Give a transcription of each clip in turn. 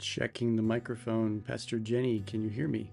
Checking the microphone. Pastor Jenny, can you hear me?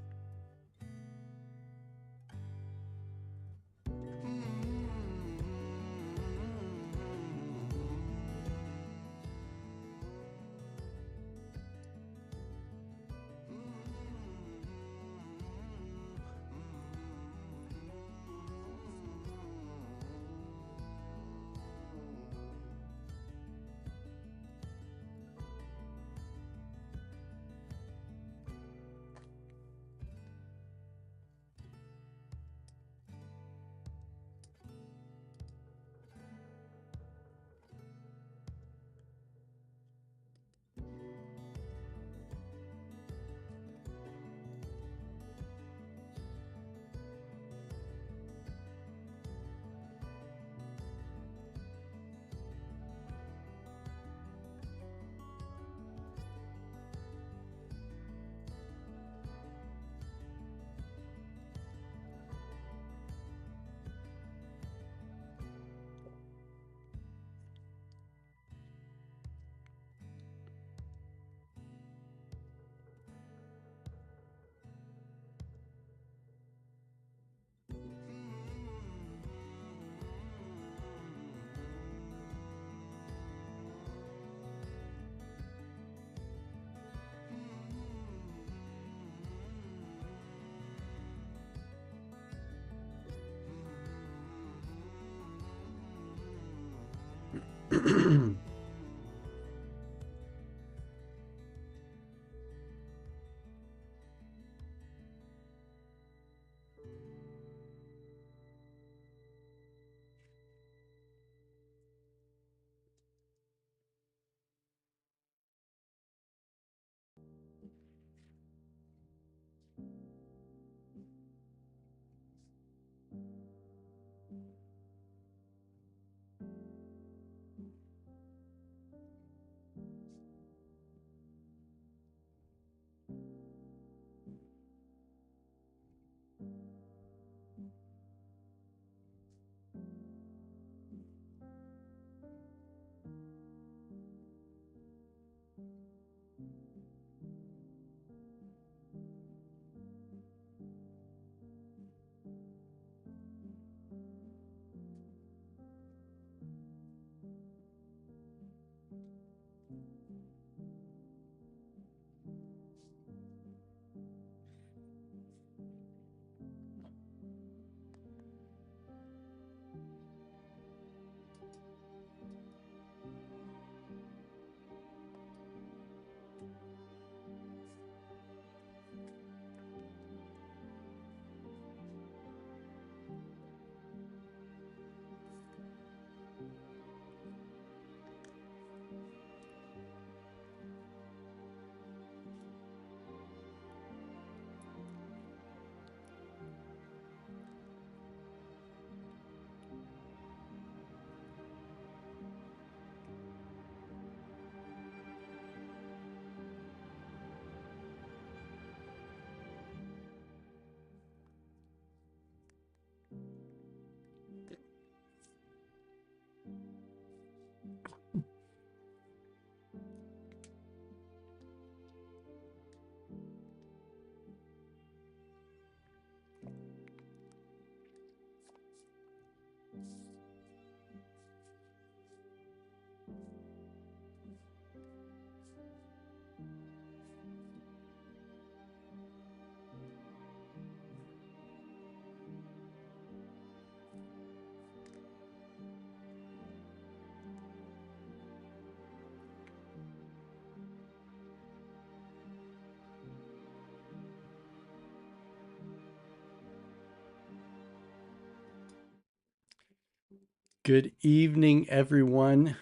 Good evening, everyone.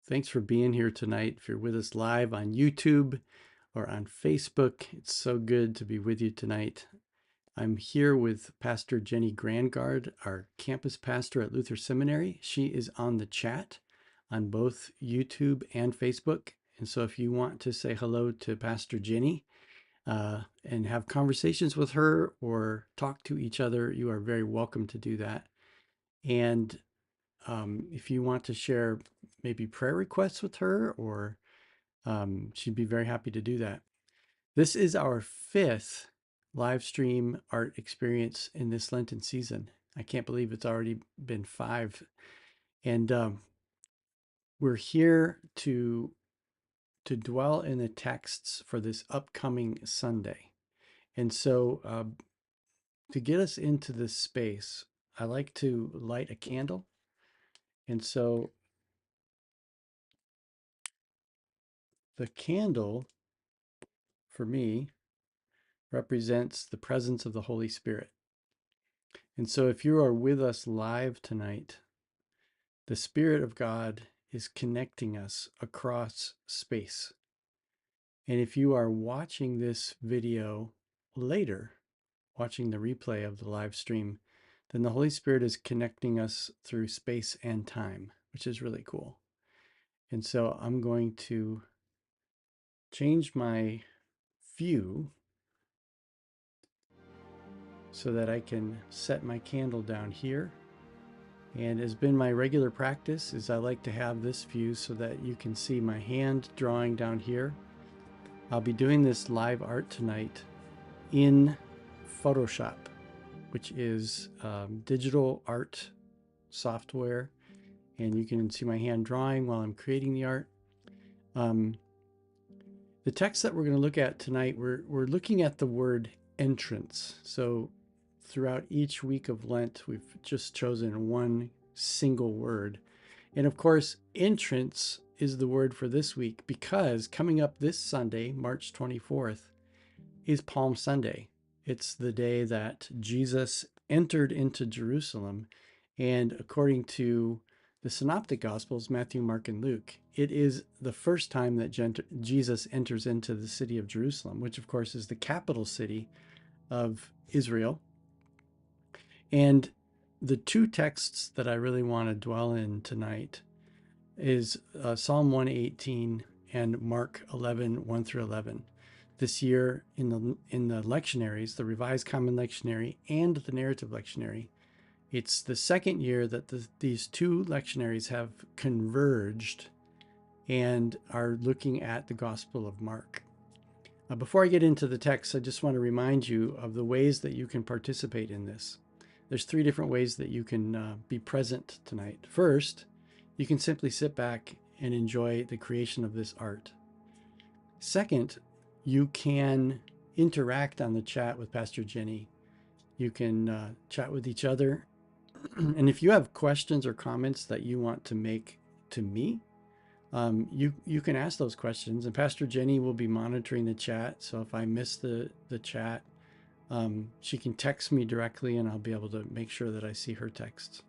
Thanks for being here tonight. If you're with us live on YouTube or on Facebook, it's so good to be with you tonight. I'm here with Pastor Jenny Grandgard, our campus pastor at Luther Seminary. She is on the chat on both YouTube and Facebook. And so if you want to say hello to Pastor Jenny and have conversations with her or talk to each other, you are very welcome to do that. And if you want to share maybe prayer requests with her or she'd be very happy to do that. This is our 5th live stream art experience in this Lenten season. I can't believe it's already been 5. And we're here to dwell in the texts for this upcoming Sunday. And so to get us into this space, I like to light a candle. And so the candle, for me, represents the presence of the Holy Spirit. And so if you are with us live tonight, the Spirit of God is connecting us across space. And if you are watching this video later, watching the replay of the live stream, then the Holy Spirit is connecting us through space and time, which is really cool. And so I'm going to change my view so that I can set my candle down here. And has been my regular practice is I like to have this view so that you can see my hand drawing down here. I'll be doing this live art tonight in Photoshop, which is digital art software. And you can see my hand drawing while I'm creating the art. The text that we're going to look at tonight, we're looking at the word entrance. So throughout each week of Lent, we've just chosen one single word. And of course, entrance is the word for this week because coming up this Sunday, March 24th, is Palm Sunday. It's the day that Jesus entered into Jerusalem. And according to the Synoptic Gospels, Matthew, Mark, and Luke, it is the first time that Jesus enters into the city of Jerusalem, which of course is the capital city of Israel. And the two texts that I really want to dwell in tonight is Psalm 118 and Mark 11, 1 through 11. This year in the lectionaries, the Revised Common Lectionary and the Narrative Lectionary, it's the second year that these two lectionaries have converged and are looking at the Gospel of Mark. Before I get into the text, I just want to remind you of the ways that you can participate in this. There's 3 different ways that you can be present tonight. First, you can simply sit back and enjoy the creation of this art. Second, you can interact on the chat with Pastor Jenny. You can chat with each other. And if you have questions or comments that you want to make to me, you can ask those questions, and Pastor Jenny will be monitoring the chat. So if I miss the chat, she can text me directly and I'll be able to make sure that I see her texts.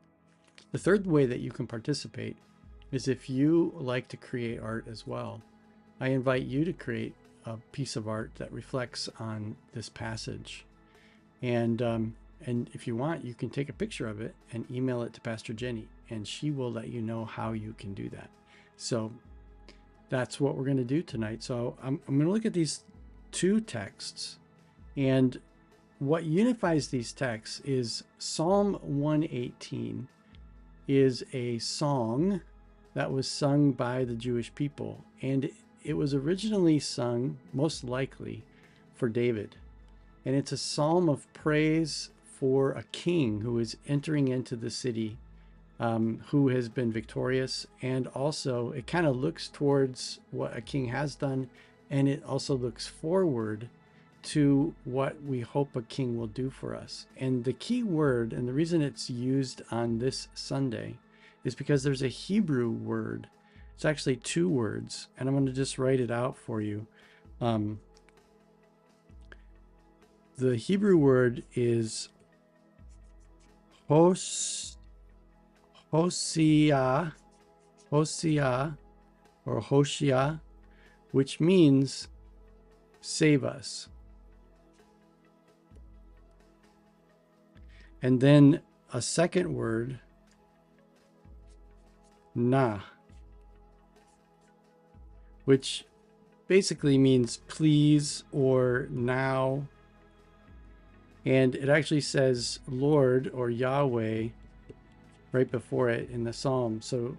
The third way that you can participate is if you like to create art as well. I invite you to create a piece of art that reflects on this passage. And if you want, you can take a picture of it and email it to Pastor Jenny, and she will let you know how you can do that. So that's what we're going to do tonight. So I'm going to look at these 2 texts, and what unifies these texts is Psalm 118 is a song that was sung by the Jewish people, and it was originally sung, most likely, for David. And it's a psalm of praise for a king who is entering into the city, who has been victorious. And also it kind of looks towards what a king has done, and it also looks forward to what we hope a king will do for us. And the key word, and the reason it's used on this Sunday, is because there's a Hebrew word. It's actually 2 words, and I'm going to just write it out for you. The Hebrew word is Hosea, or Hoshea, which means save us. And then a second word, na, which basically means please or now. And it actually says Lord or Yahweh right before it in the psalm. So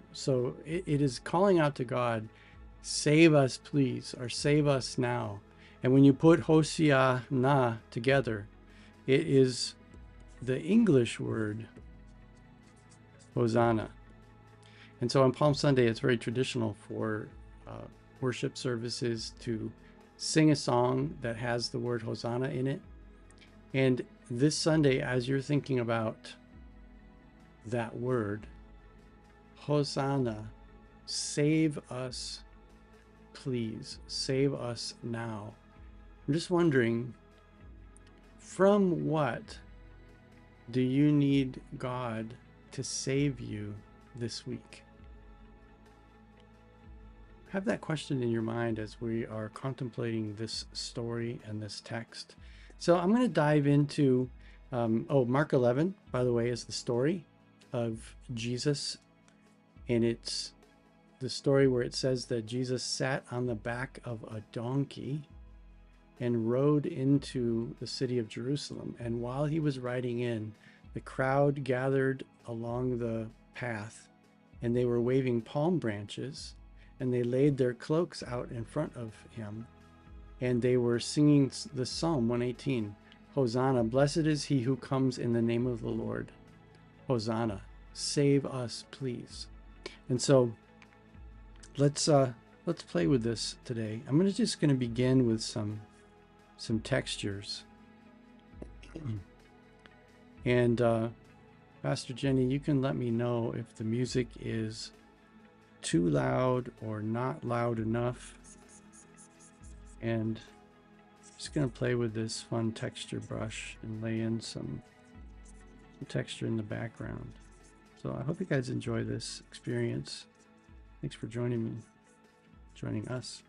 it is calling out to God Save us, please, or save us now. And when you put Hosanna together, it is the English word Hosanna. And so on Palm Sunday, it's very traditional for worship services to sing a song that has the word Hosanna in it. And this Sunday, as you're thinking about that word, Hosanna, save us, please, save us now. I'm just wondering, from what do you need God to save you this week? Have that question in your mind as we are contemplating this story and this text. So I'm going to dive into, Mark 11, by the way, is the story of Jesus. And it's the story where it says that Jesus sat on the back of a donkey and rode into the city of Jerusalem. And while he was riding in, the crowd gathered along the path, and they were waving palm branches, and they laid their cloaks out in front of him, and they were singing the Psalm 118, Hosanna, blessed is he who comes in the name of the Lord. Hosanna, save us, please. And so let's play with this today. I'm just going to begin with some textures. And Pastor Jenny, you can let me know if the music is too loud or not loud enough. And I'm just going to play with this fun texture brush and lay in some texture in the background. So I hope you guys enjoy this experience. Thanks for joining us.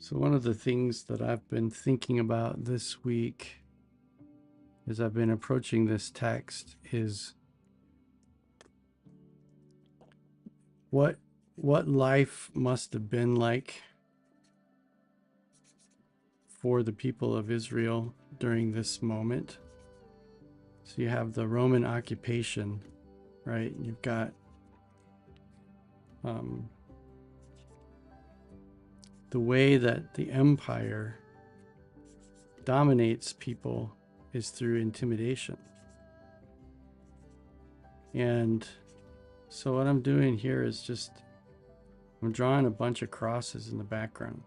So one of the things that I've been thinking about this week as I've been approaching this text is what life must have been like for the people of Israel during this moment. So you have the Roman occupation, right? You've got the way that the empire dominates people is through intimidation. And so what I'm doing here is I'm drawing a bunch of crosses in the background.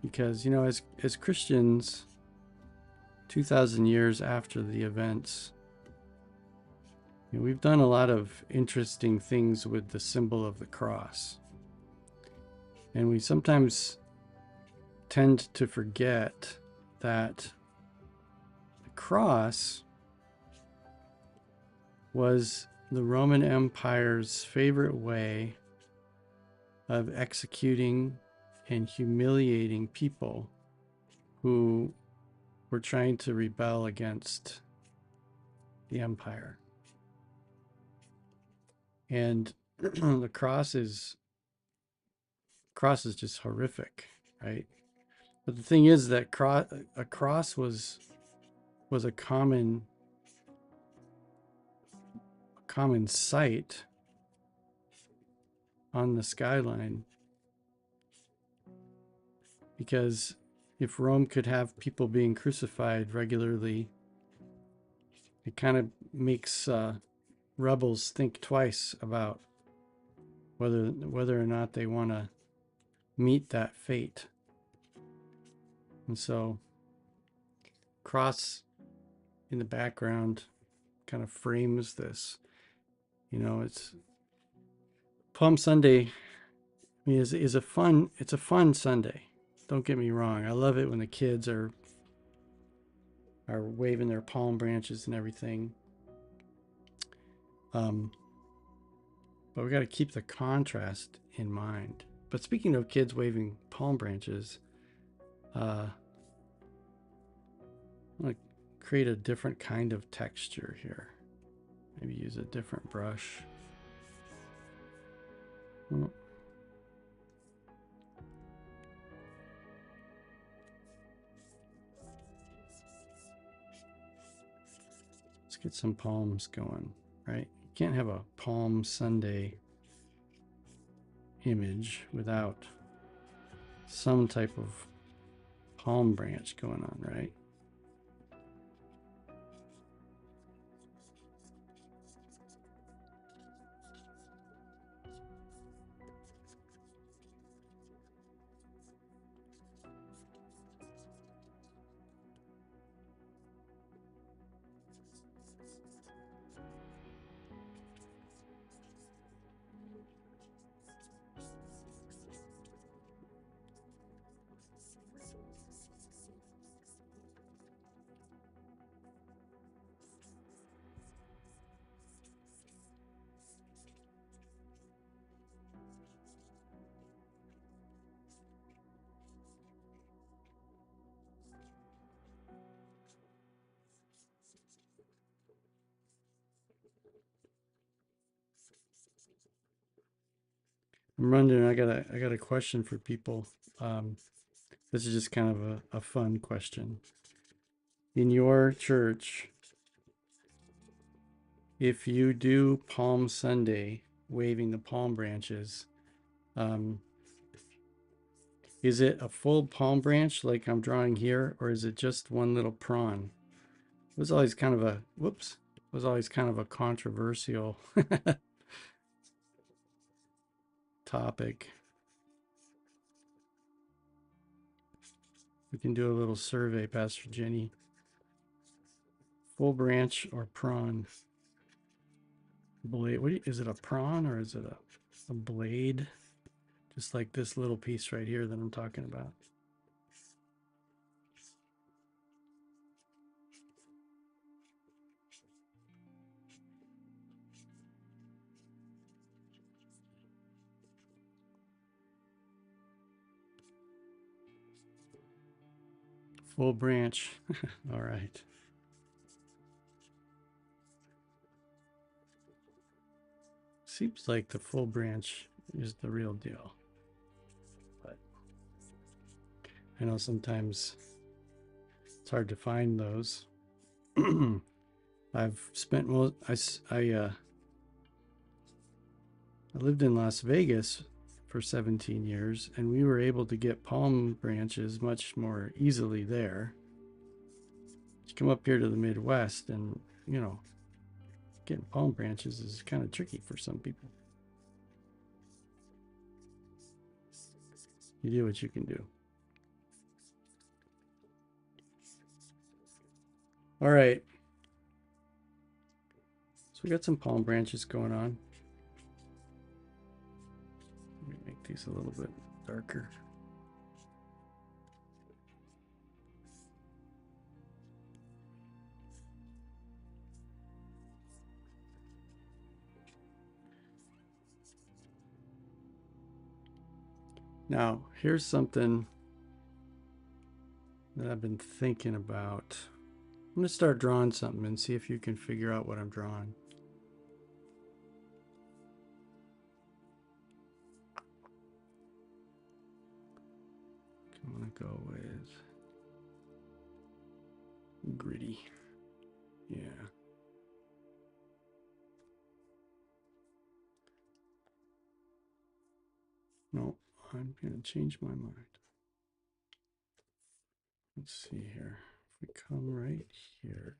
Because, as Christians, 2,000 years after the events, we've done a lot of interesting things with the symbol of the cross. And we sometimes tend to forget that the cross was the Roman Empire's favorite way of executing and humiliating people who were trying to rebel against the empire. And the cross is just horrific, right? But the thing is that a cross was a common sight on the skyline, because if Rome could have people being crucified regularly, it kind of makes rebels think twice about whether or not they want to meet that fate. And so cross in the background kind of frames this. You know, it's Palm Sunday. I mean, it's a fun Sunday. Don't get me wrong. I love it when the kids are waving their palm branches and everything. But we got to keep the contrast in mind. But speaking of kids waving palm branches, I'm going to create a different kind of texture here. Maybe use a different brush. Let's get some palms going, right? You can't have a Palm Sunday image without some type of palm branch going on, right? I'm wondering, I got a question for people. This is just kind of a fun question. In your church, if you do Palm Sunday, waving the palm branches, is it a full palm branch like I'm drawing here, or is it just one little prawn? It was always kind of a controversial topic. We can do a little survey, Pastor Jenny. Full branch or prawn? Blade. Is it a prawn or is it a blade? Just like this little piece right here that I'm talking about. Full branch. All right. Seems like the full branch is the real deal. But I know sometimes it's hard to find those. I've spent I lived in Las Vegas for 17 years, and we were able to get palm branches much more easily there. You come up here to the Midwest, and getting palm branches is kind of tricky for some people. You do what you can do. All right. So we got some palm branches going on. Let me make these a little bit darker. Now, here's something that I've been thinking about. I'm going to start drawing something and see if you can figure out what I'm drawing. I'm going to go with gritty. Yeah. No, I'm going to change my mind. Let's see here. If we come right here.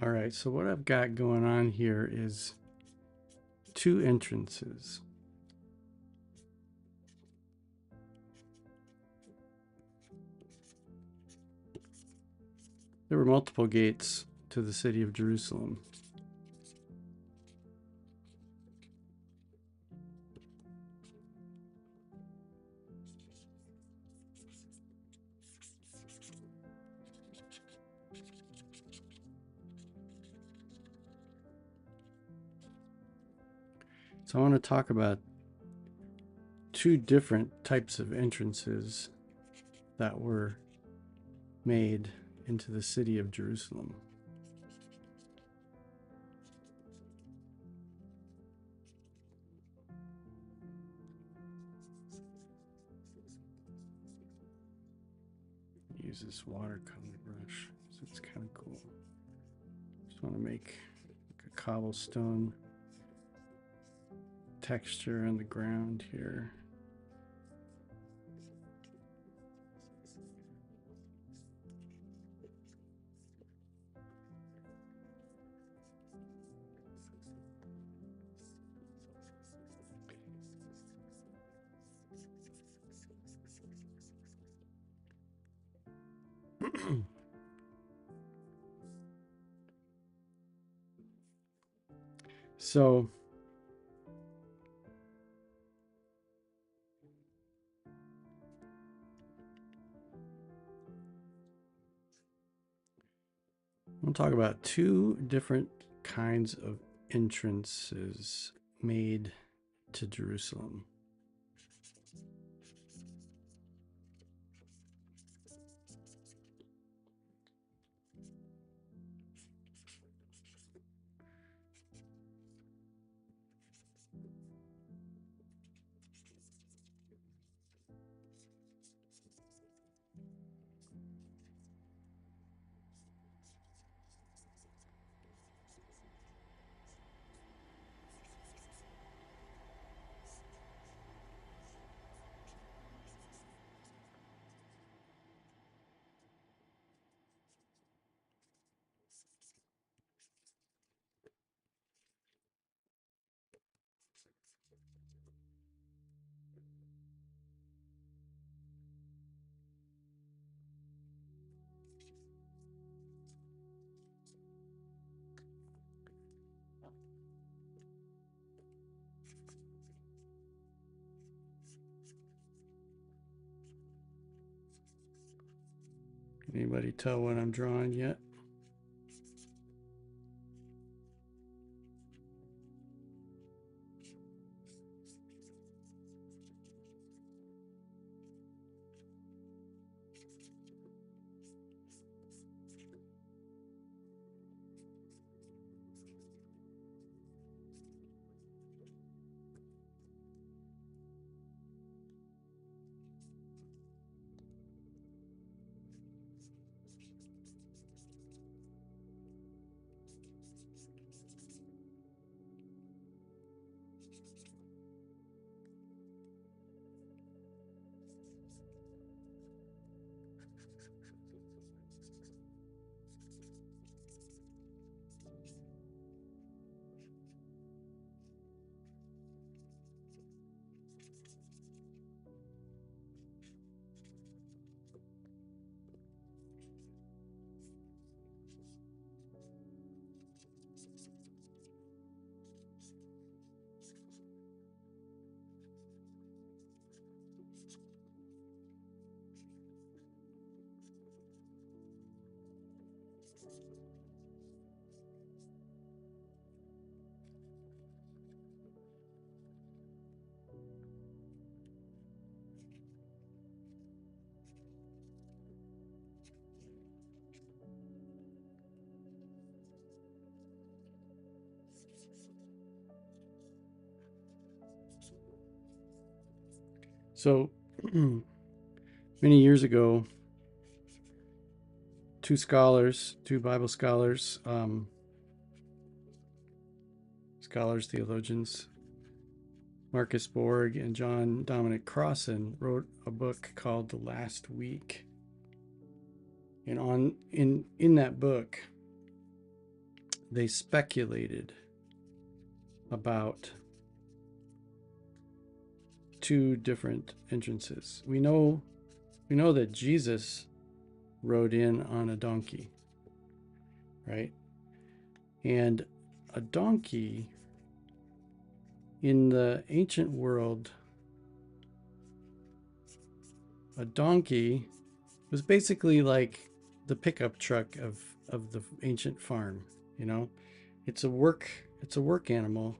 All right, so what I've got going on here is two entrances. There were multiple gates to the city of Jerusalem. So I want to talk about two different types of entrances that were made into the city of Jerusalem. Use this watercolor brush, so it's kind of cool. Just want to make like a cobblestone texture on the ground here. So I'm going to talk about two different kinds of entrances made to Jerusalem. Anybody tell what I'm drawing yet? So many years ago, two Bible scholars, theologians, Marcus Borg and John Dominic Crossan, wrote a book called The Last Week. And in that book, they speculated about two different entrances. We know that Jesus rode in on a donkey. right? And a donkey in the ancient world, a donkey was basically like the pickup truck of the ancient farm, you know? It's a work animal.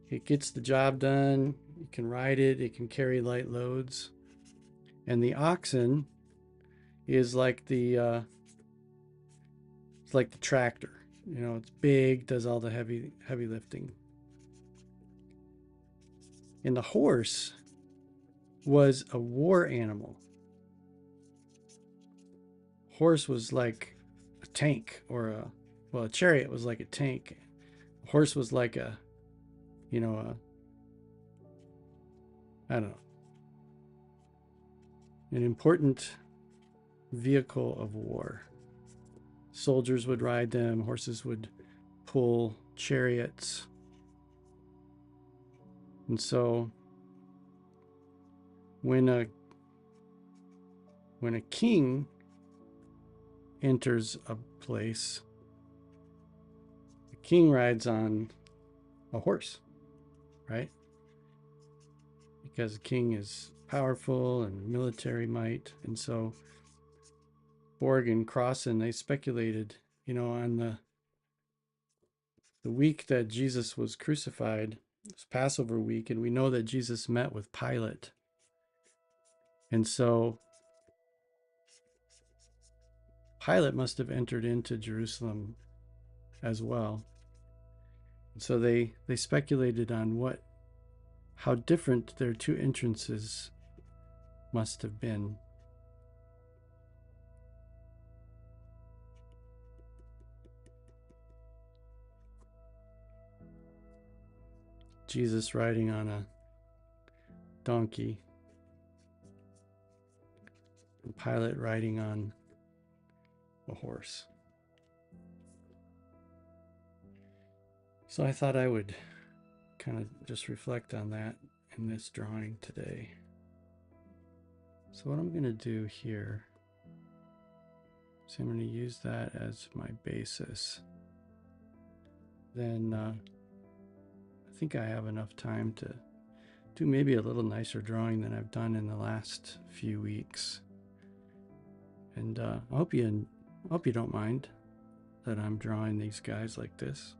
It gets the job done. You can ride it, it can carry light loads. And the oxen is like it's like the tractor. You know, it's big, does all the heavy lifting. And the horse was a war animal. Horse was like a tank, or a chariot was like a tank. A horse was like a, you know, I don't know, an important vehicle of war. Soldiers would ride them, horses would pull chariots. And so when a king enters a place, the king rides on a horse, right? Because the king is powerful and military might. And so Borg and Crossan, they speculated, you know, on the week that Jesus was crucified, it was Passover week, and we know that Jesus met with Pilate. And so Pilate must have entered into Jerusalem as well. And so they speculated on how different their two entrances must have been. Jesus riding on a donkey, and Pilate riding on a horse. So I thought I would kind of just reflect on that in this drawing today. So what I'm going to do here is I'm going to use that as my basis. Then I think I have enough time to do maybe a little nicer drawing than I've done in the last few weeks. And I hope you don't mind that I'm drawing these guys like this.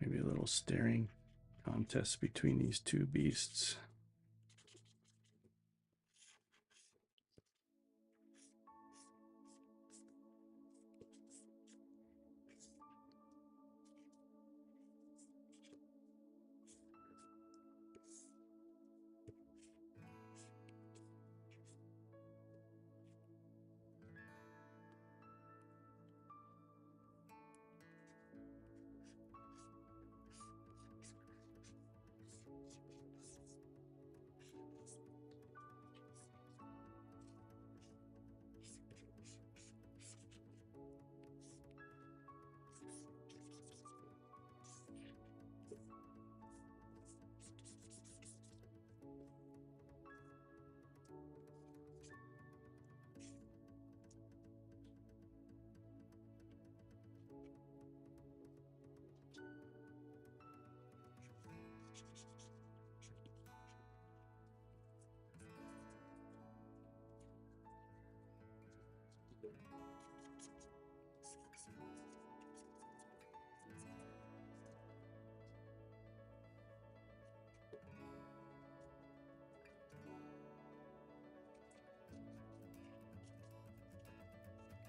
Maybe a little staring contest between these two beasts.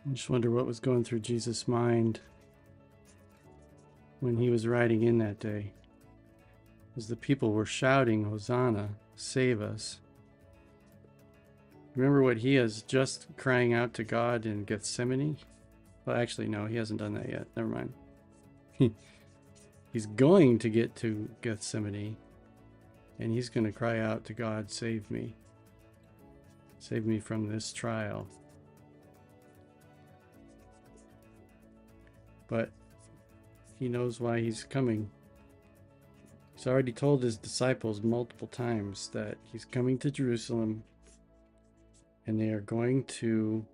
I just wonder what was going through Jesus' mind when he was riding in that day. As the people were shouting, Hosanna, save us. Remember what he is just crying out to God in Gethsemane? Well, actually, no, he hasn't done that yet. Never mind. He's going to get to Gethsemane, and he's going to cry out to God, save me. Save me from this trial. But he knows why he's coming. He's already told his disciples multiple times that he's coming to Jerusalem and they are going to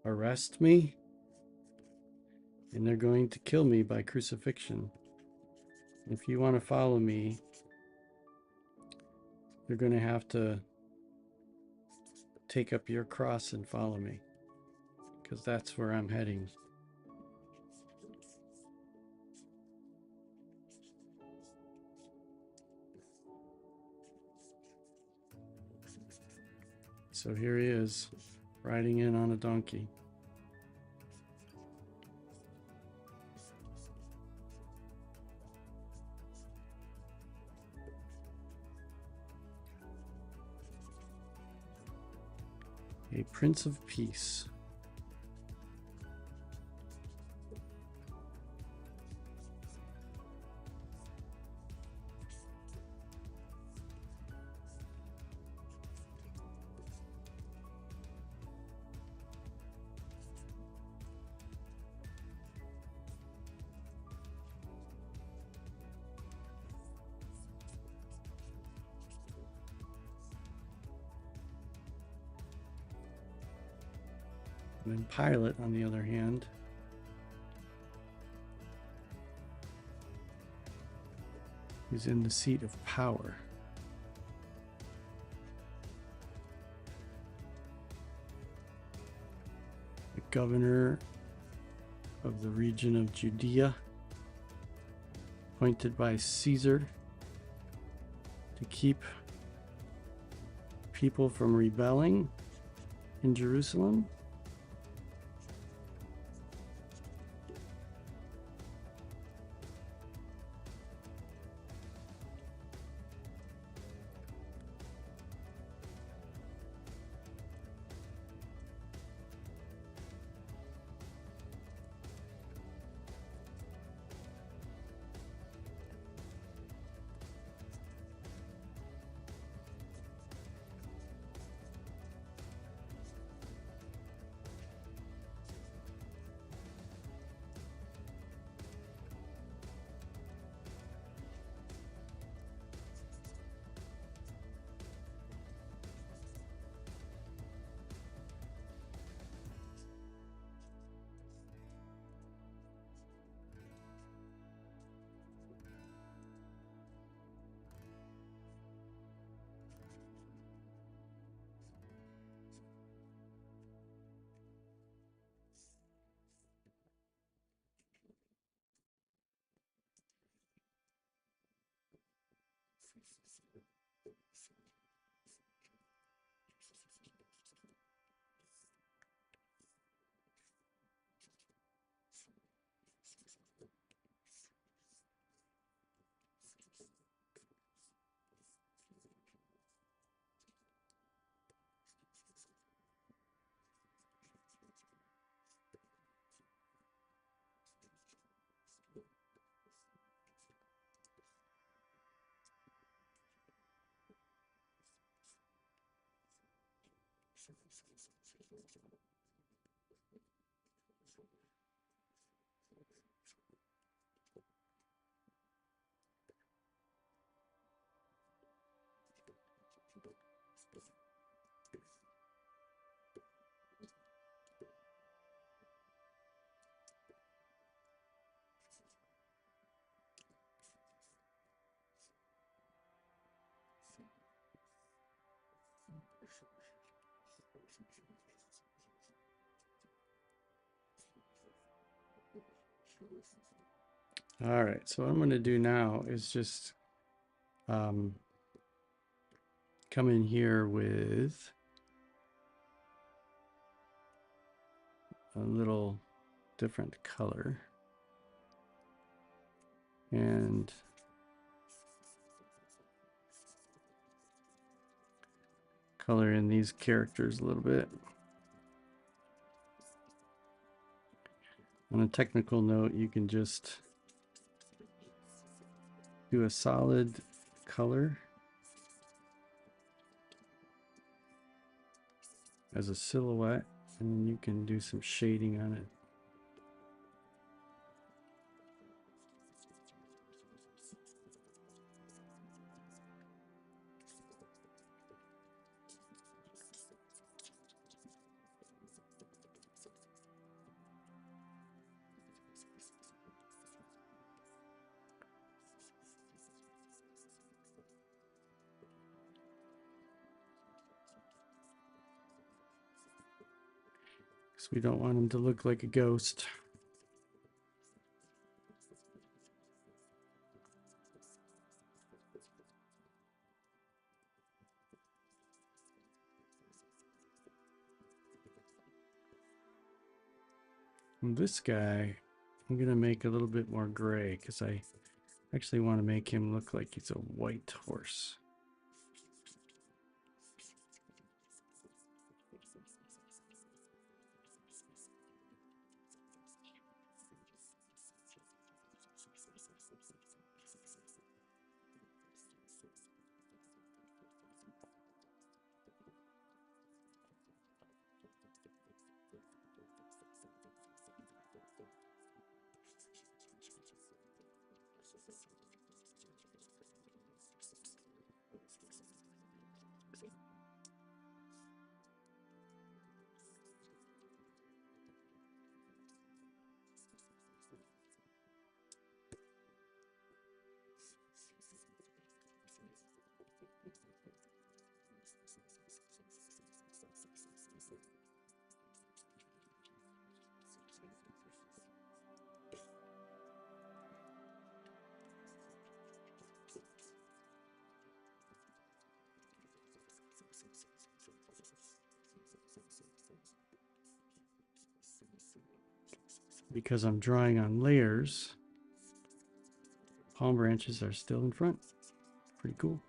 arrest me and they're going to kill me by crucifixion. If you want to follow me, you're going to have to take up your cross and follow me, because that's where I'm heading. So here he is, riding in on a donkey. A Prince of Peace. And then Pilate, on the other hand, is in the seat of power. The governor of the region of Judea, appointed by Caesar to keep people from rebelling in Jerusalem. All right, so what I'm going to do now is just come in here with a little different color and color in these characters a little bit. On a technical note, you can just do a solid color as a silhouette, and then you can do some shading on it. Because we don't want him to look like a ghost. And this guy, I'm going to make a little bit more gray because I actually want to make him look like he's a white horse. Because I'm drawing on layers, palm branches are still in front. Pretty cool.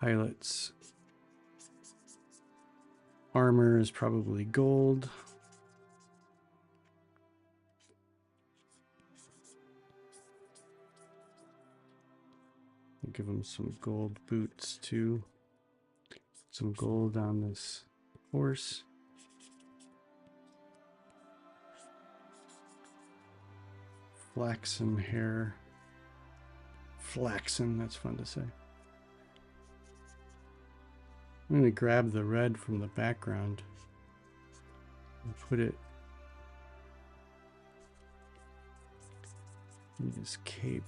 Pilot's armor is probably gold. I'll give him some gold boots too. Some gold on this horse. Flaxen hair. Flaxen, that's fun to say. I'm going to grab the red from the background and put it in his cape.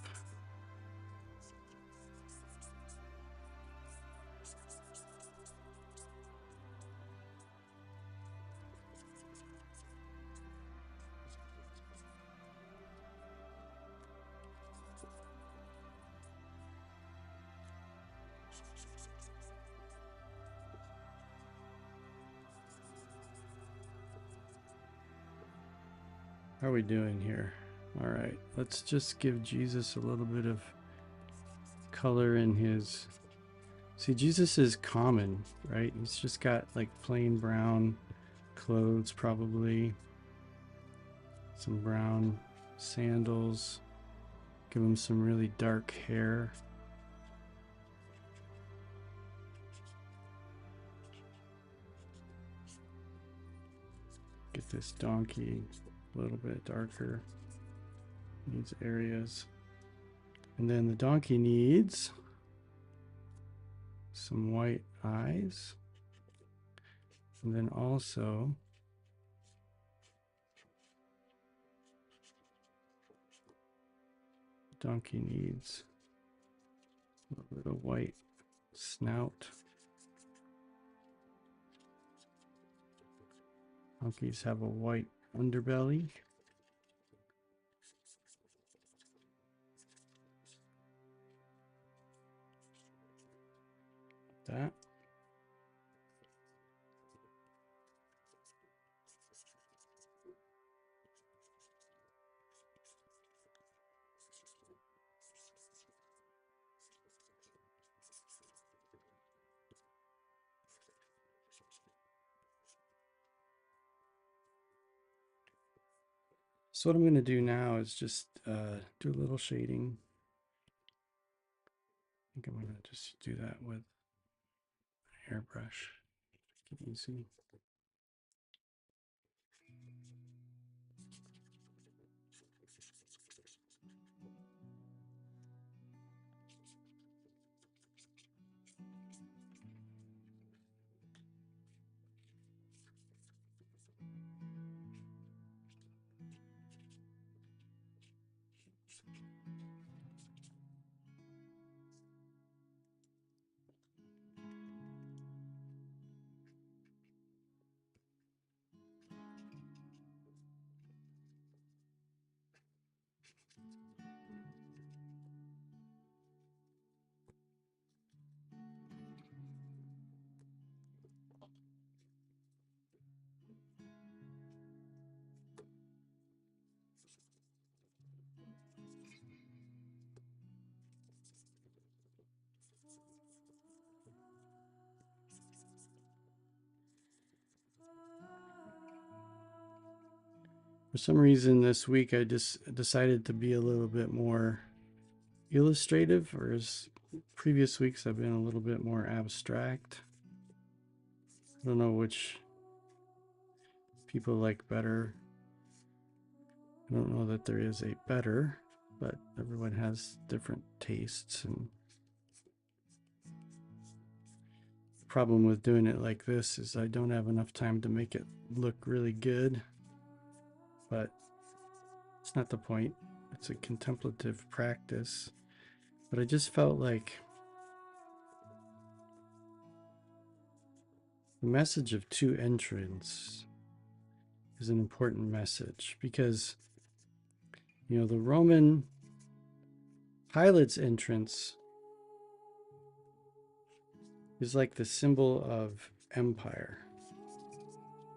How are we doing here? All right, let's just give Jesus a little bit of color in his... See, Jesus is common, right? He's just got like plain brown clothes, probably. Some brown sandals. Give him some really dark hair. Get this donkey a little bit darker in these areas. And then the donkey needs some white eyes. And then also donkey needs a little bit of white snout. Donkeys have a white underbelly. That. So what I'm going to do now is just do a little shading. I think I'm going to just do that with an airbrush. Make it easy. For some reason this week I just decided to be a little bit more illustrative, whereas previous weeks I've been a little bit more abstract. I don't know which people like better. I don't know that there is a better, but everyone has different tastes, and the problem with doing it like this is I don't have enough time to make it look really good. But it's not the point. It's a contemplative practice. But I just felt like the message of two entrants is an important message, because, you know, the Roman Pilate's entrance is like the symbol of empire,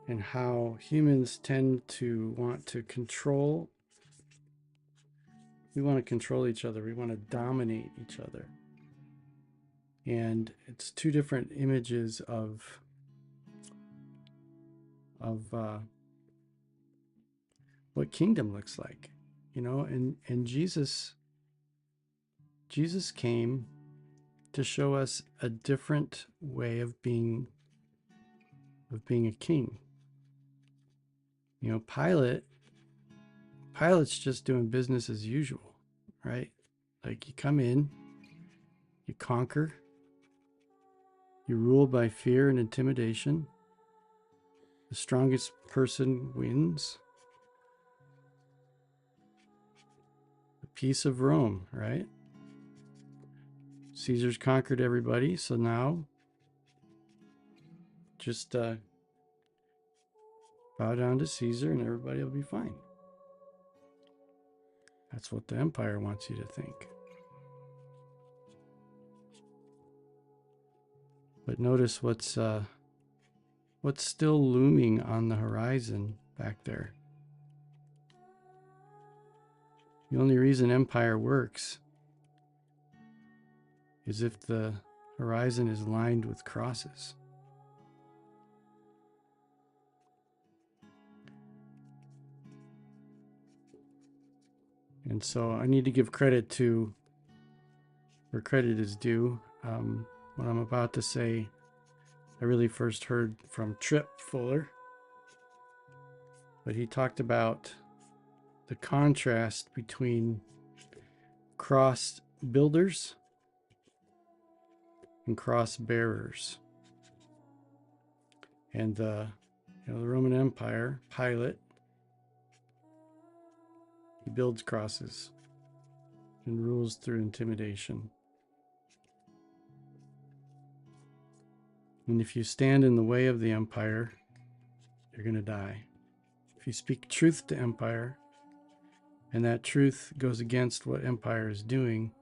and how humans tend to want to control. We want to control each other. We want to dominate each other. And it's two different images of what kingdom looks like, you know. And Jesus came to show us a different way of being a king. You know, Pilate's just doing business as usual, right? Like, you come in, you conquer, you rule by fear and intimidation. The strongest person wins. The peace of Rome, right? Caesar's conquered everybody, so now just bow down to Caesar and everybody will be fine. That's what the empire wants you to think. But notice what's still looming on the horizon back there. The only reason empire works is if the horizon is lined with crosses. And so I need to give credit to where credit is due. What I'm about to say, I really first heard from Tripp Fuller, but he talked about the contrast between cross builders and cross bearers. And the Roman Empire, Pilate, he builds crosses and rules through intimidation. And if you stand in the way of the empire, you're going to die. If you speak truth to empire, and that truth goes against what empire is doing,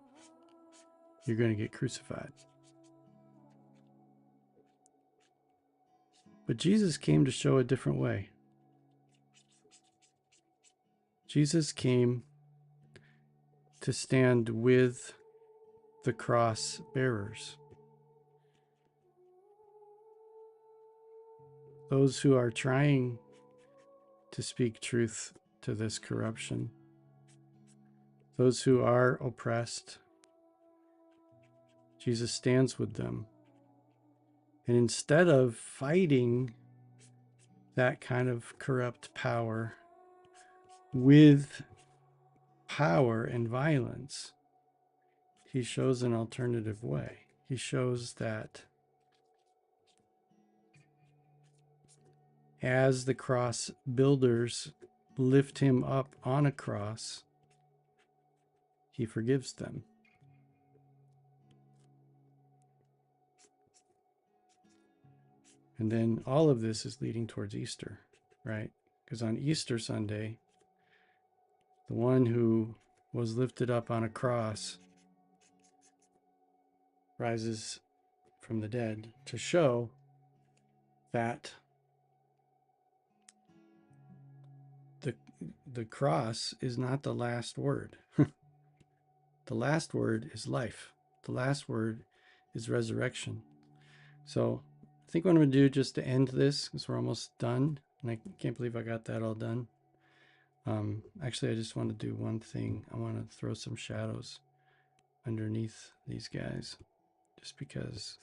you're going to get crucified. But Jesus came to show a different way. Jesus came to stand with the cross bearers. Those who are trying to speak truth to this corruption. Those who are oppressed. Jesus stands with them. And instead of fighting that kind of corrupt power with power and violence, he shows an alternative way. He shows that as the cross builders lift him up on a cross, he forgives them. And then all of this is leading towards Easter, right? Because on Easter Sunday, the one who was lifted up on a cross rises from the dead to show that the cross is not the last word. The last word is life. The last word is resurrection. So I think what I'm going to do just to end this, because we're almost done, and I can't believe I got that all done. Actually, I just want to do one thing. I want to throw some shadows underneath these guys, just because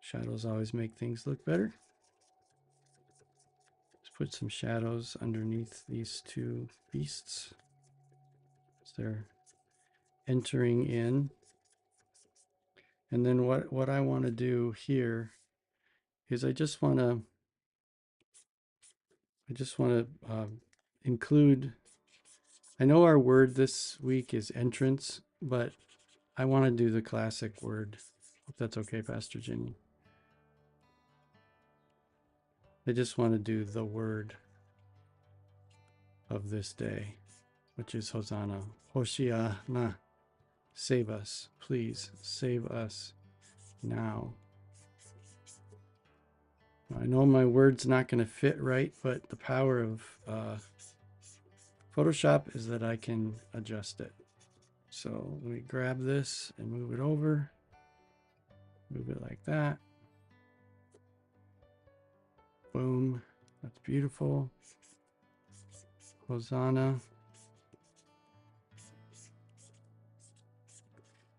shadows always make things look better. Let's put some shadows underneath these two beasts as they're entering in. And then what I want to do here is I just want to include, I know our word this week is entrance, but I want to do the classic word. Hope that's okay, Pastor Jenny. I just want to do the word of this day, which is Hosanna. Hosanna. Save us, please. Save us now. I know my word's not going to fit right, but the power of Photoshop is that I can adjust it. So let me grab this and move it over. Move it like that. Boom. That's beautiful. Hosanna.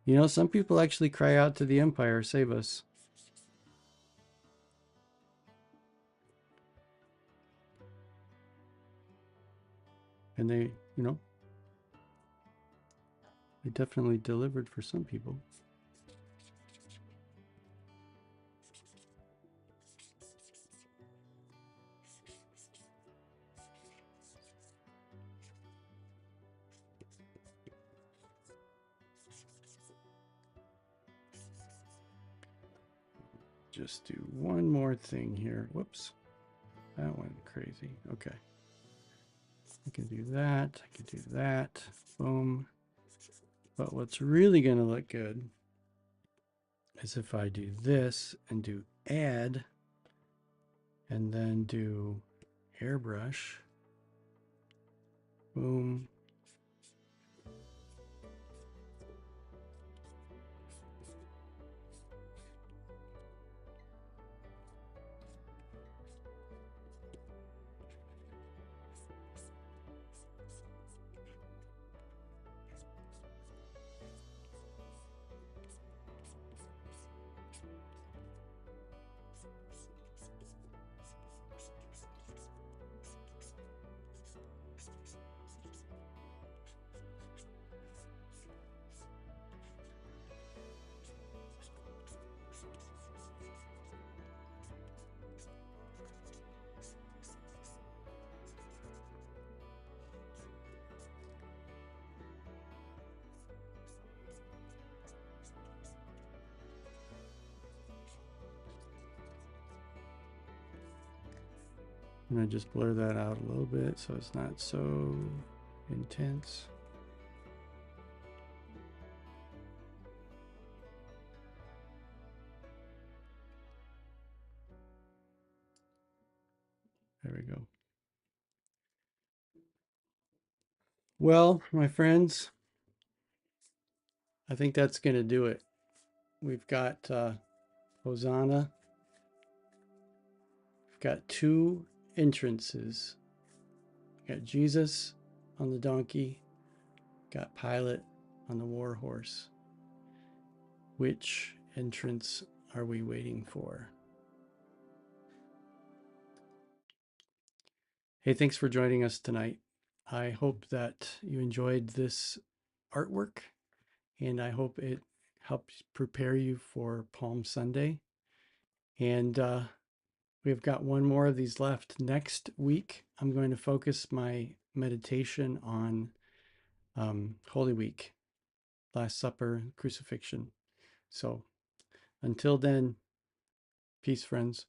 You know, some people actually cry out to the Empire, save us. And they, you know, they definitely delivered for some people. Just do one more thing here. Whoops. That went crazy. Okay. I can do that. I can do that. Boom. But what's really going to look good is if I do this and do add and then do airbrush. Boom. I'm going to just blur that out a little bit so it's not so intense. There we go. Well, my friends, I think that's going to do it. We've got Hosanna. We've got two entrances. We've got Jesus on the donkey. Got Pilate on the war horse. Which entrance are we waiting for? Hey, thanks for joining us tonight. I hope that you enjoyed this artwork, and I hope it helps prepare you for Palm Sunday. And we've got one more of these left. Next week, I'm going to focus my meditation on Holy Week, Last Supper, Crucifixion. So until then, peace, friends.